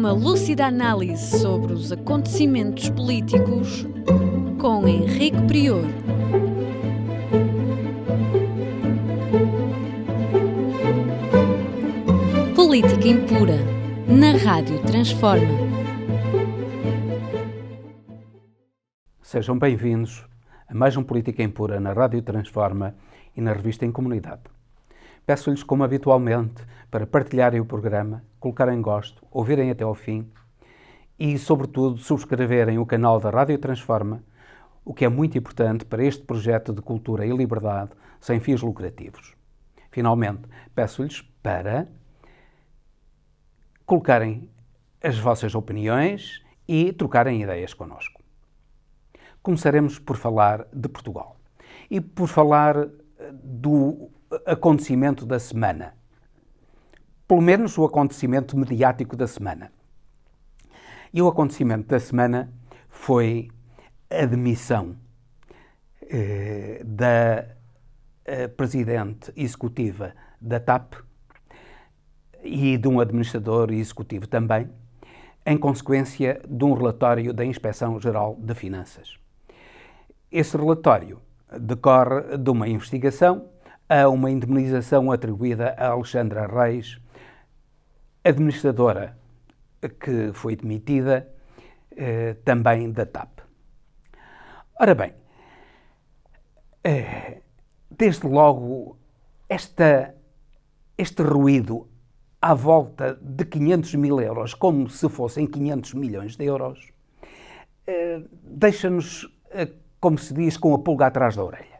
Uma lúcida análise sobre os acontecimentos políticos com Henrique Prior. Política Impura, na Rádio Transforma. Sejam bem-vindos a mais um Política Impura na Rádio Transforma e na revista Em Comunidade. Peço-lhes, como habitualmente, para partilharem o programa, colocarem gosto, ouvirem até ao fim e, sobretudo, subscreverem o canal da Rádio Transforma, o que é muito importante para este projeto de cultura e liberdade sem fins lucrativos. Finalmente, peço-lhes para colocarem as vossas opiniões e trocarem ideias connosco. Começaremos por falar de Portugal e por falar do acontecimento da semana. Pelo menos o acontecimento mediático da semana. E o acontecimento da semana foi a demissão da presidente executiva da TAP e de um administrador executivo também, em consequência de um relatório da Inspeção-Geral de Finanças. Esse relatório decorre de uma investigação a uma indemnização atribuída a Alexandra Reis, administradora que foi demitida também da TAP. Ora bem, desde logo este ruído à volta de 500 mil euros, como se fossem 500 milhões de euros, deixa-nos, como se diz, com a pulga atrás da orelha.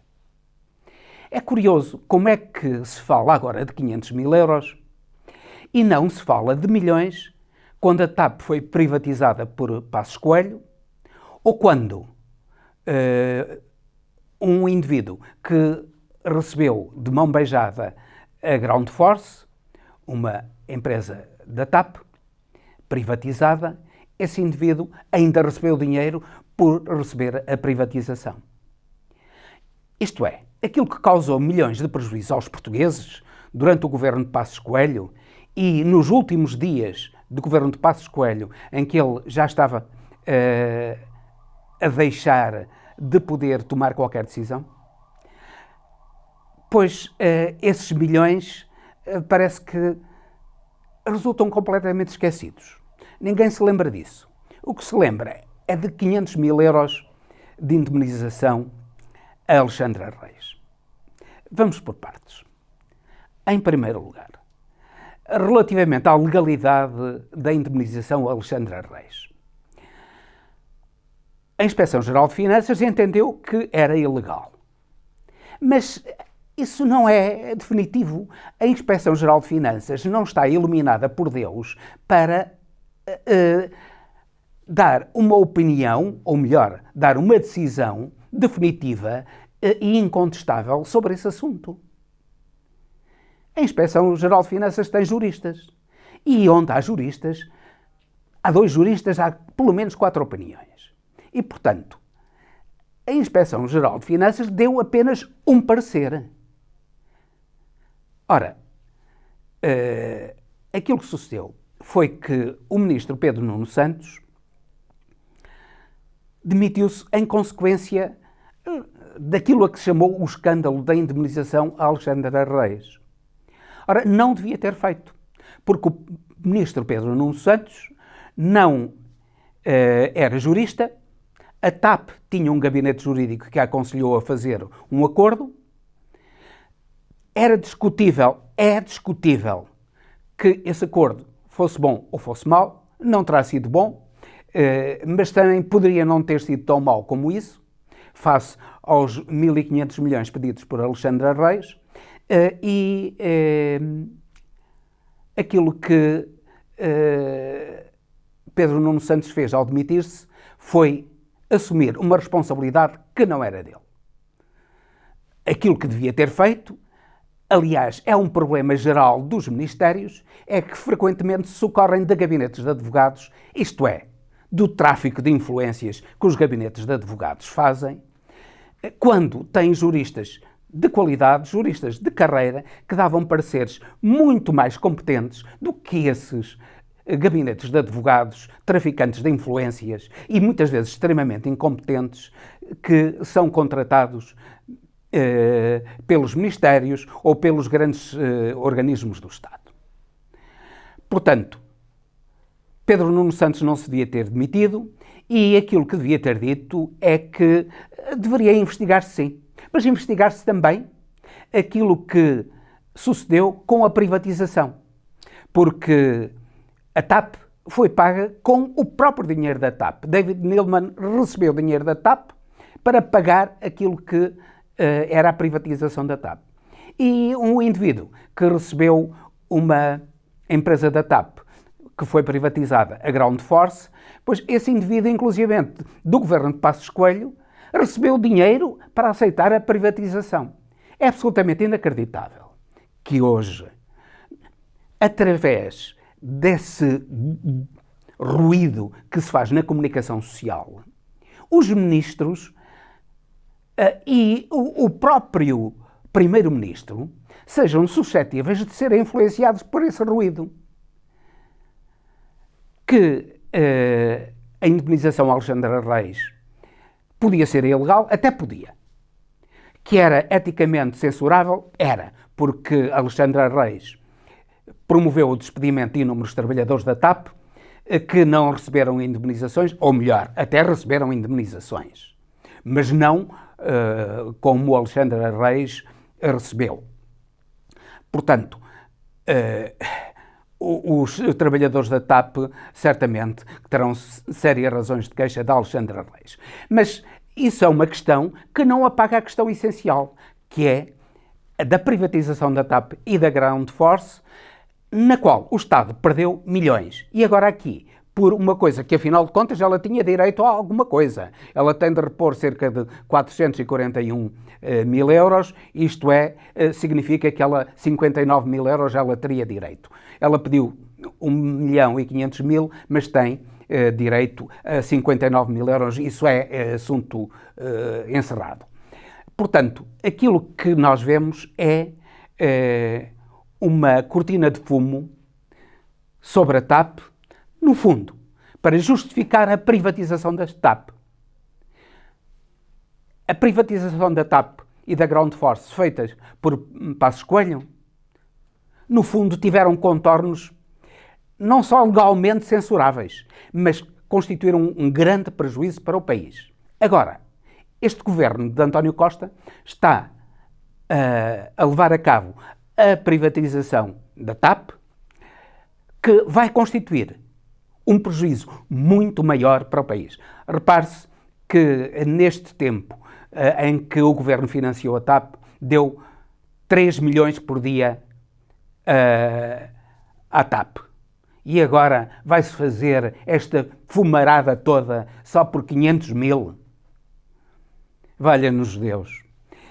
É curioso como é que se fala agora de 500 mil euros e não se fala de milhões quando a TAP foi privatizada por Passos Coelho ou quando um indivíduo que recebeu de mão beijada a Ground Force, uma empresa da TAP, privatizada, esse indivíduo ainda recebeu dinheiro por receber a privatização. Isto é, aquilo que causou milhões de prejuízo aos portugueses durante o governo de Passos Coelho e nos últimos dias do governo de Passos Coelho, em que ele já estava a deixar de poder tomar qualquer decisão, pois esses milhões parece que resultam completamente esquecidos. Ninguém se lembra disso. O que se lembra é de 500 mil euros de indemnização a Alexandra Reis. Vamos por partes. Em primeiro lugar, relativamente à legalidade da indemnização a Alexandra Reis. A Inspeção-Geral de Finanças entendeu que era ilegal. Mas isso não é definitivo. A Inspeção-Geral de Finanças não está iluminada por Deus para dar uma opinião, ou melhor, dar uma decisão definitiva e incontestável sobre esse assunto. A Inspeção-Geral de Finanças tem juristas. E onde há juristas, há 2 juristas, há pelo menos 4 opiniões. E, portanto, a Inspeção-Geral de Finanças deu apenas um parecer. Ora, aquilo que sucedeu foi que o ministro Pedro Nuno Santos demitiu-se em consequência daquilo a que se chamou o escândalo da indemnização a Alexandra Reis. Ora, não devia ter feito, porque o ministro Pedro Nuno Santos não era jurista, a TAP tinha um gabinete jurídico que a aconselhou a fazer um acordo. É discutível que esse acordo fosse bom ou fosse mau, não terá sido bom, mas também poderia não ter sido tão mau como isso, face aos 1.500 milhões pedidos por Alexandra Reis, e aquilo que Pedro Nuno Santos fez ao demitir-se foi assumir uma responsabilidade que não era dele. Aquilo que devia ter feito, aliás, é um problema geral dos ministérios, é que frequentemente socorrem de gabinetes de advogados, isto é, do tráfico de influências que os gabinetes de advogados fazem, quando têm juristas de qualidade, juristas de carreira, que davam pareceres muito mais competentes do que esses gabinetes de advogados, traficantes de influências e muitas vezes extremamente incompetentes que são contratados pelos ministérios ou pelos grandes organismos do Estado. Portanto, Pedro Nuno Santos não se devia ter demitido e aquilo que devia ter dito é que deveria investigar-se sim, mas investigar-se também aquilo que sucedeu com a privatização, porque a TAP foi paga com o próprio dinheiro da TAP. David Neeleman recebeu dinheiro da TAP para pagar aquilo que era a privatização da TAP. E um indivíduo que recebeu uma empresa da TAP que foi privatizada, a Ground Force, pois esse indivíduo, inclusivamente do governo de Passos Coelho, recebeu dinheiro para aceitar a privatização. É absolutamente inacreditável que hoje, através desse ruído que se faz na comunicação social, os ministros e o próprio primeiro-ministro sejam suscetíveis de serem influenciados por esse ruído. Que a indemnização a Alexandra Reis podia ser ilegal, até podia. Que era eticamente censurável, era, porque Alexandra Reis promoveu o despedimento de inúmeros trabalhadores da TAP que não receberam indemnizações, ou melhor, até receberam indemnizações, mas não como Alexandra Reis recebeu. Portanto, os trabalhadores da TAP certamente terão sérias razões de queixa da Alexandra Reis. Mas isso é uma questão que não apaga a questão essencial, que é a da privatização da TAP e da Ground Force, na qual o Estado perdeu milhões. E agora aqui, por uma coisa que, afinal de contas, ela tinha direito a alguma coisa. Ela tem de repor cerca de 441 mil euros, isto é, significa que ela, 59 mil euros ela teria direito. Ela pediu 1.500.000, mas tem direito a 59 mil euros, isso é assunto encerrado. Portanto, aquilo que nós vemos é uma cortina de fumo sobre a TAP, no fundo, para justificar a privatização da TAP. A privatização da TAP e da Ground Force feitas por Passos Coelho, no fundo, tiveram contornos não só legalmente censuráveis, mas constituíram um grande prejuízo para o país. Agora, este governo de António Costa está a levar a cabo a privatização da TAP, que vai constituir um prejuízo muito maior para o país. Repare-se que neste tempo em que o governo financiou a TAP, deu 3 milhões por dia à TAP. E agora vai-se fazer esta fumarada toda só por 500 mil? Valha-nos Deus.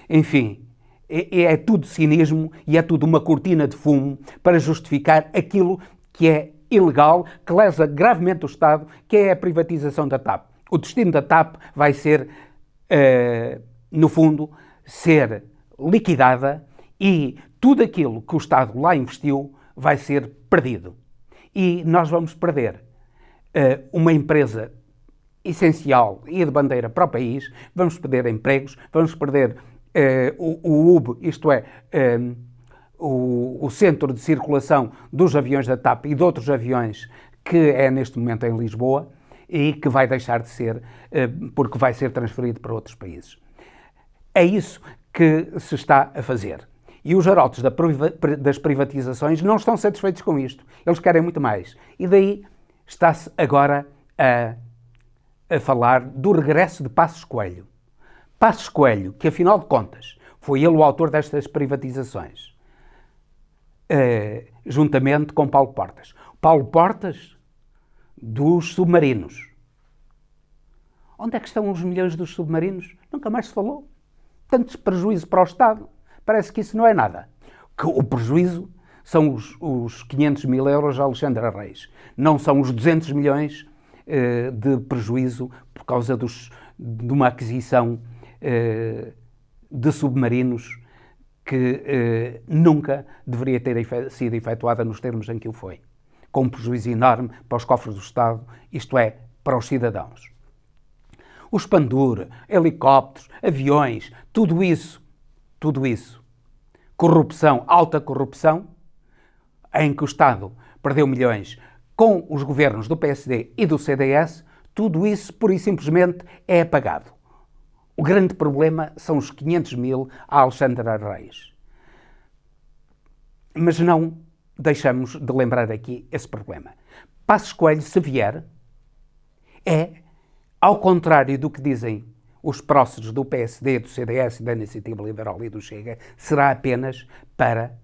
Enfim, é tudo cinismo e é tudo uma cortina de fumo para justificar aquilo que é ilegal, que lesa gravemente o Estado, que é a privatização da TAP. O destino da TAP vai ser, no fundo, ser liquidada e tudo aquilo que o Estado lá investiu vai ser perdido. E nós vamos perder uma empresa essencial e de bandeira para o país, vamos perder empregos, vamos perder o UB, isto é, o centro de circulação dos aviões da TAP e de outros aviões que é neste momento em Lisboa e que vai deixar de ser porque vai ser transferido para outros países. É isso que se está a fazer. E os arautos das privatizações não estão satisfeitos com isto. Eles querem muito mais. E daí está-se agora a falar do regresso de Passos Coelho. Passos Coelho, que afinal de contas foi ele o autor destas privatizações, juntamente com Paulo Portas. Paulo Portas, dos submarinos. Onde é que estão os milhões dos submarinos? Nunca mais se falou. Tanto prejuízo para o Estado. Parece que isso não é nada. Que o prejuízo são os 500 mil euros a Alexandra Reis. Não são os 200 milhões de prejuízo por causa de uma aquisição de submarinos que nunca deveria ter sido efetuada nos termos em que o foi. com um prejuízo enorme para os cofres do Estado, isto é, para os cidadãos. Os Pandur, helicópteros, aviões, tudo isso, corrupção, alta corrupção, em que o Estado perdeu milhões com os governos do PSD e do CDS, tudo isso, pura e simplesmente, é apagado. O grande problema são os 500 mil a Alexandra Reis. Mas não deixamos de lembrar aqui esse problema. Passos Coelho, se vier, é, ao contrário do que dizem os próceres do PSD, do CDS, da Iniciativa Liberal e do Chega, será apenas para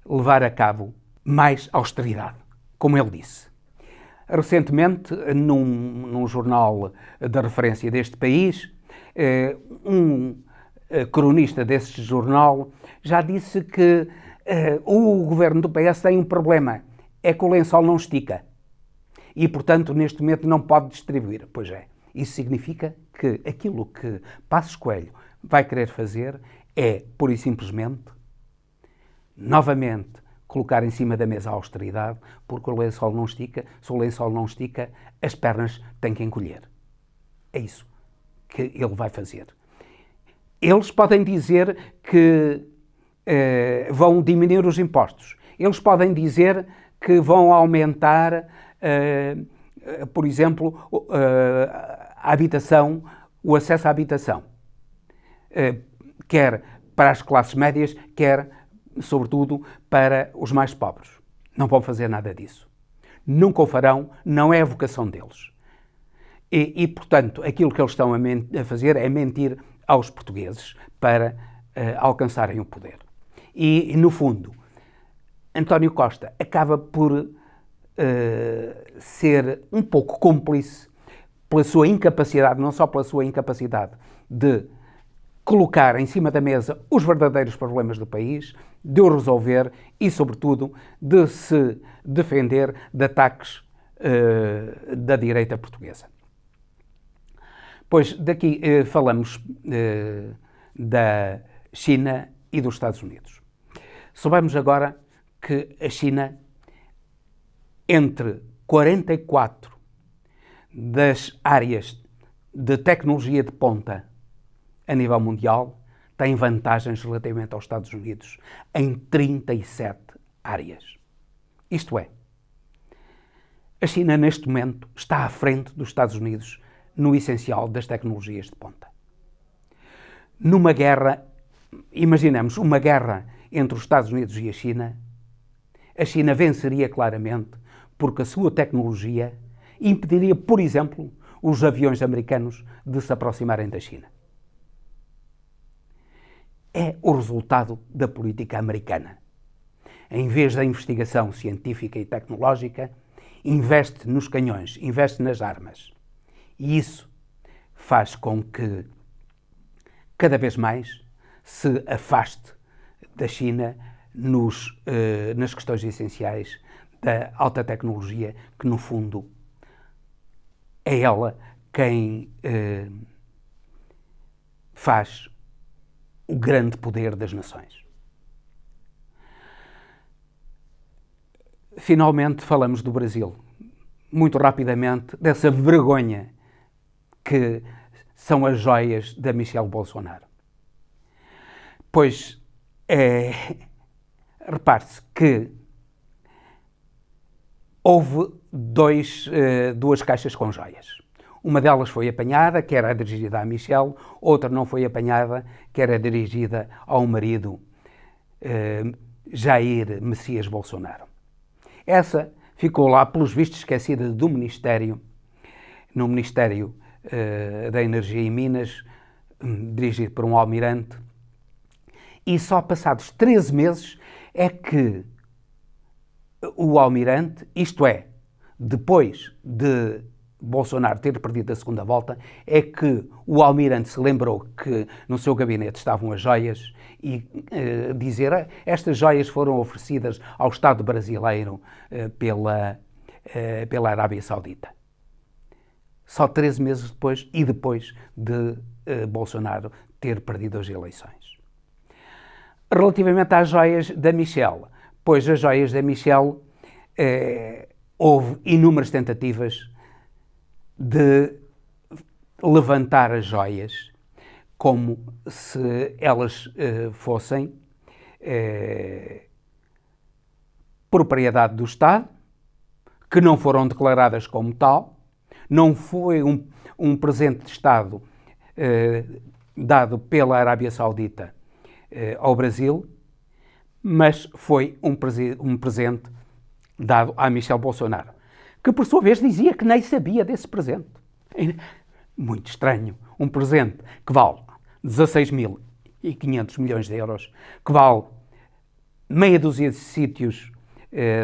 levar a cabo mais austeridade, como ele disse. Recentemente, num jornal de referência deste país, um cronista desse jornal já disse que o governo do PS tem um problema, é que o lençol não estica e, portanto, neste momento não pode distribuir. Pois é, isso significa que aquilo que Passos Coelho vai querer fazer é, pura e simplesmente, novamente, colocar em cima da mesa a austeridade, porque o lençol não estica. Se o lençol não estica, as pernas têm que encolher. É isso que ele vai fazer. Eles podem dizer que vão diminuir os impostos. Eles podem dizer que vão aumentar, por exemplo, a habitação, o acesso à habitação. Quer para as classes médias, quer, sobretudo, para os mais pobres. Não vão fazer nada disso. Nunca o farão, não é a vocação deles. E portanto, aquilo que eles estão a fazer é mentir aos portugueses para alcançarem o poder. E, no fundo, António Costa acaba por ser um pouco cúmplice pela sua incapacidade, não só pela sua incapacidade de colocar em cima da mesa os verdadeiros problemas do país, de o resolver e, sobretudo, de se defender de ataques da direita portuguesa. Pois daqui falamos da China e dos Estados Unidos. Soubemos agora que a China, entre 44 das áreas de tecnologia de ponta a nível mundial, tem vantagens relativamente aos Estados Unidos em 37 áreas. Isto é, a China neste momento está à frente dos Estados Unidos no essencial das tecnologias de ponta. Numa guerra, imaginemos uma guerra entre os Estados Unidos e a China venceria claramente porque a sua tecnologia impediria, por exemplo, os aviões americanos de se aproximarem da China. É o resultado da política americana. Em vez da investigação científica e tecnológica, investe nos canhões, investe nas armas. E isso faz com que, cada vez mais, se afaste da China nas questões essenciais da alta tecnologia, que, no fundo, é ela quem faz o grande poder das nações. Finalmente, falamos do Brasil. Muito rapidamente, dessa vergonha que são as joias da Michelle Bolsonaro. Pois, repare-se que houve duas caixas com joias. Uma delas foi apanhada, que era dirigida à Michelle, outra não foi apanhada, que era dirigida ao marido Jair Messias Bolsonaro. Essa ficou lá, pelos vistos, esquecida do Ministério, no Ministério da Energia e Minas, dirigido por um almirante, e só passados 13 meses é que o almirante, isto é, depois de Bolsonaro ter perdido a segunda volta, é que o almirante se lembrou que no seu gabinete estavam as joias e dizer estas joias foram oferecidas ao Estado brasileiro pela Arábia Saudita. Só 13 meses depois e depois de Bolsonaro ter perdido as eleições. Relativamente às joias da Michelle, pois as joias da Michelle houve inúmeras tentativas de levantar as joias como se elas fossem propriedade do Estado, que não foram declaradas como tal, não foi um presente de Estado dado pela Arábia Saudita ao Brasil, mas foi um presente dado a Michel Bolsonaro, que por sua vez dizia que nem sabia desse presente. Muito estranho. Um presente que vale 16.500 milhões de euros, que vale meia dúzia de sítios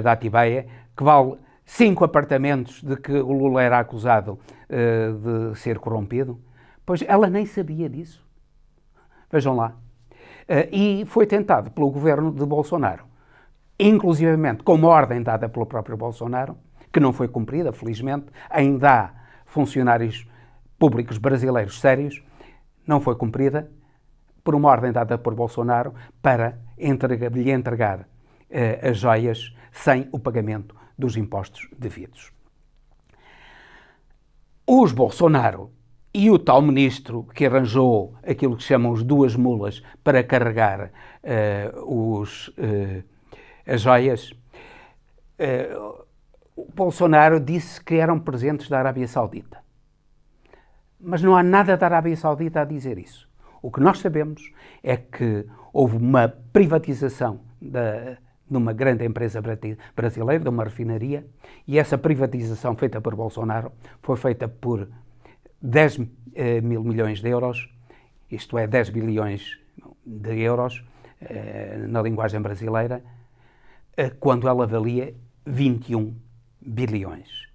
da Atibaia, que vale 5 apartamentos de que o Lula era acusado de ser corrompido. Pois ela nem sabia disso. Vejam lá. E foi tentado pelo governo de Bolsonaro, inclusivamente com uma ordem dada pelo próprio Bolsonaro, que não foi cumprida, felizmente. Ainda há funcionários públicos brasileiros sérios, não foi cumprida, por uma ordem dada por Bolsonaro para lhe entregar as joias sem o pagamento dos impostos devidos. Os Bolsonaro e o tal ministro que arranjou aquilo que chamam os duas mulas para carregar as joias, o Bolsonaro disse que eram presentes da Arábia Saudita. Mas não há nada da Arábia Saudita a dizer isso. O que nós sabemos é que houve uma privatização de uma grande empresa brasileira, de uma refinaria, e essa privatização feita por Bolsonaro foi feita por 10 mil milhões de euros, isto é, 10 bilhões de euros, na linguagem brasileira, quando ela valia 21 bilhões.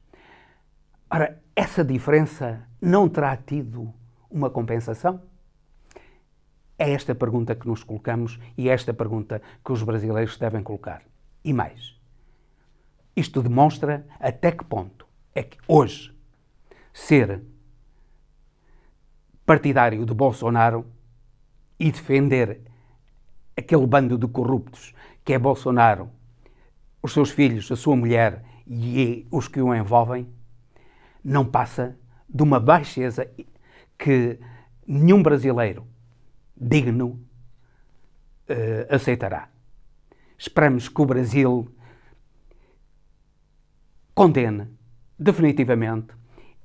Ora, essa diferença não terá tido uma compensação? É esta pergunta que nos colocamos e é esta pergunta que os brasileiros devem colocar. E mais, isto demonstra até que ponto é que hoje ser partidário de Bolsonaro e defender aquele bando de corruptos que é Bolsonaro, os seus filhos, a sua mulher e os que o envolvem, não passa de uma baixeza que nenhum brasileiro digno aceitará. Esperamos que o Brasil condene definitivamente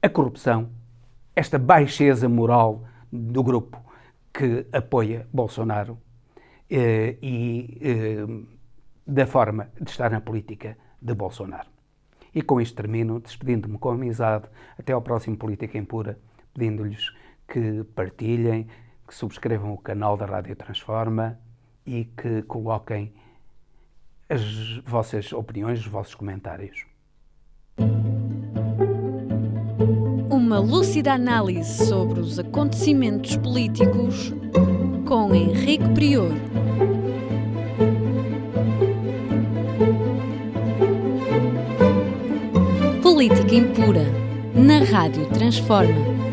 a corrupção, esta baixeza moral do grupo que apoia Bolsonaro da forma de estar na política de Bolsonaro. E com isto termino, despedindo-me com amizade. Até ao próximo Política Impura, pedindo-lhes que partilhem, que subscrevam o canal da Rádio Transforma e que coloquem as vossas opiniões, os vossos comentários. Uma lúcida análise sobre os acontecimentos políticos com Henrique Prior. Política Impura, na Rádio Transforma.